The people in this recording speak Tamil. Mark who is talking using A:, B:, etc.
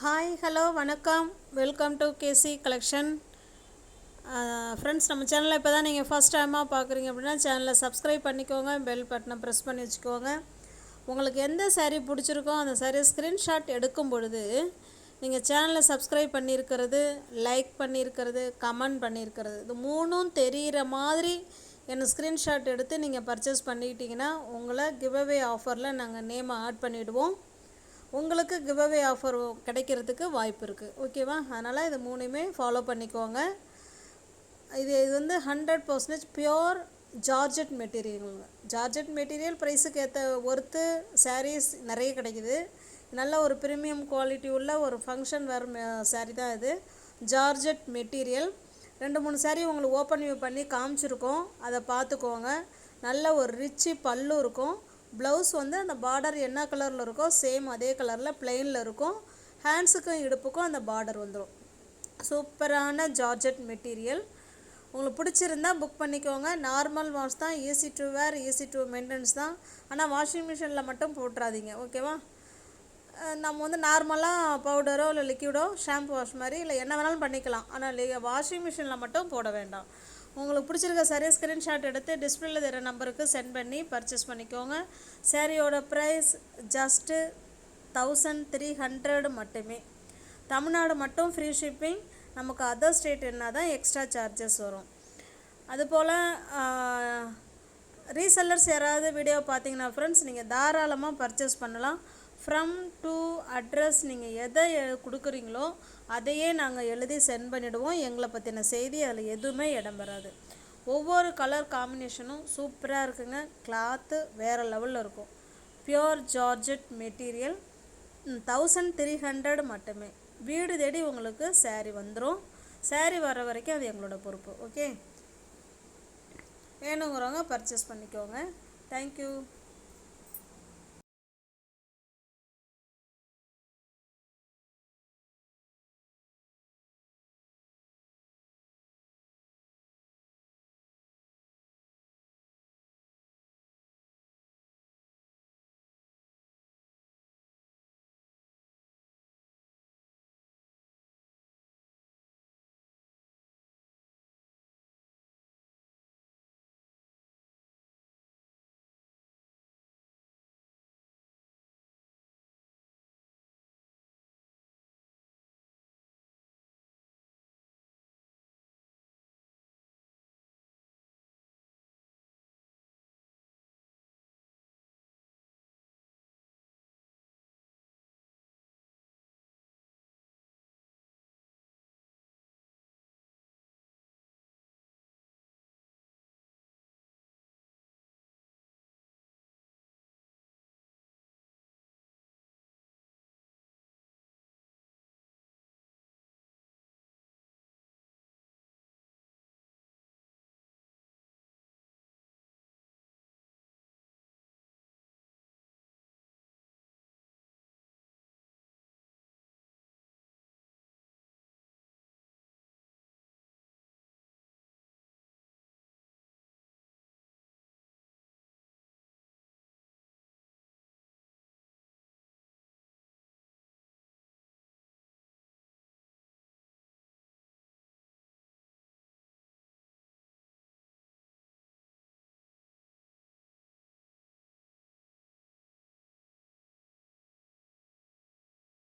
A: ஹாய் ஹலோ வணக்கம், welcome to KC collection. Friends, நம்ம சேனலை இப்போ தான் நீங்கள் ஃபஸ்ட் டைமாக பார்க்குறீங்க அப்படின்னா சேனலை சப்ஸ்கிரைப் பண்ணிக்கோங்க, பெல் பட்டனை ப்ரெஸ் பண்ணி வச்சுக்கோங்க. உங்களுக்கு எந்த சாரீ பிடிச்சிருக்கோ அந்த சாரீ ஸ்க்ரீன்ஷாட் எடுக்கும் பொழுது நீங்கள் சேனலை சப்ஸ்கிரைப் பண்ணியிருக்கிறது, லைக் பண்ணியிருக்கிறது, கமெண்ட் பண்ணியிருக்கிறது, இது மூணும் தெரிகிற மாதிரி என்னை ஸ்க்ரீன்ஷாட் எடுத்து நீங்கள் பர்ச்சேஸ் பண்ணிக்கிட்டிங்கன்னா உங்களை கிவ்அவே ஆஃபரில் நாங்கள் நேமை ஆட் பண்ணிவிடுவோம். உங்களுக்கு கிவ்அவே ஆஃபர் கிடைக்கிறதுக்கு வாய்ப்பு இருக்குது. ஓகேவா? அதனால் இது மூணுமே ஃபாலோ பண்ணிக்கோங்க. இது வந்து 100% பியோர் ஜார்ஜெட் மெட்டீரியலுங்க. ஜார்ஜெட் மெட்டீரியல் ப்ரைஸுக்கு ஏற்ற ஒர்த்து சாரீஸ் நிறைய கிடைக்குது. நல்ல ஒரு ப்ரீமியம் குவாலிட்டி உள்ள ஒரு ஃபங்க்ஷன் வேர் சாரீ தான் இது. ஜார்ஜெட் மெட்டீரியல் 2-3 சாரீ உங்களுக்கு ஓப்பன் வியூ பண்ணி காமிச்சிருக்கோம், அதை பார்த்துக்கோங்க. நல்ல ஒரு ரிச்சு பல்லு இருக்கும். ப்ளவுஸ் வந்து அந்த பார்டர் என்ன கலரில் இருக்கோ சேம் அதே கலரில் ப்ளெயினில் இருக்கும். ஹேண்ட்ஸுக்கும் இடுப்புக்கும் அந்த பார்டர் வந்துடும். சூப்பரான ஜார்ஜெட் மெட்டீரியல். உங்களுக்கு பிடிச்சிருந்தால் புக் பண்ணிக்கோங்க. நார்மல் வாஷ் தான், easy to wear, easy to maintenance தான். ஆனால் வாஷிங் மிஷினில் மட்டும் போட்டுறாதீங்க. ஓகேவா? நம்ம வந்து நார்மலாக பவுடரோ இல்லை லிக்விடோ ஷாம்பு வாஷ் மாதிரி இல்லை என்ன வேணாலும் பண்ணிக்கலாம். ஆனால் வாஷிங் மிஷினில் மட்டும் போட வேண்டாம். உங்களுக்கு பிடிச்சிருக்க சாரீ ஸ்க்ரீன்ஷாட் எடுத்து டிஸ்பிளேல தர நம்பருக்கு சென்ட் பண்ணி பர்ச்சேஸ் பண்ணிக்கோங்க. சாரியோட ப்ரைஸ் ஜஸ்ட்டு 1300 மட்டுமே. தமிழ்நாடு மட்டும் ஃப்ரீ ஷிப்பிங். நமக்கு அதர் ஸ்டேட் என்ன தான் எக்ஸ்ட்ரா சார்ஜஸ் வரும். அதுபோல் ரீசெல்லர்ஸ் யாராவது வீடியோ பார்த்தீங்கன்னா ஃப்ரெண்ட்ஸ், நீங்கள் தாராளமாக பர்ச்சேஸ் பண்ணலாம். ஃப்ரம் டு அட்ரஸ் நீங்கள் எதை கொடுக்குறீங்களோ அதையே நாங்கள் எழுதி சென்ட் பண்ணிவிடுவோம். எங்களை பற்றின செய்தி அதில் எதுவுமே இடம் வராது. ஒவ்வொரு கலர் காம்பினேஷனும் சூப்பராக இருக்குங்க. கிளாத்து வேறு லெவலில் இருக்கும். பியோர் ஜார்ஜெட் மெட்டீரியல் 1300 மட்டுமே. வீடு தேடி உங்களுக்கு சாரீ வந்துடும். சாரீ வர வரைக்கும் அது எங்களோட பொறுப்பு. ஓகே, வேணுங்கிறவங்க பர்ச்சேஸ் பண்ணிக்கோங்க. தேங்க்யூ.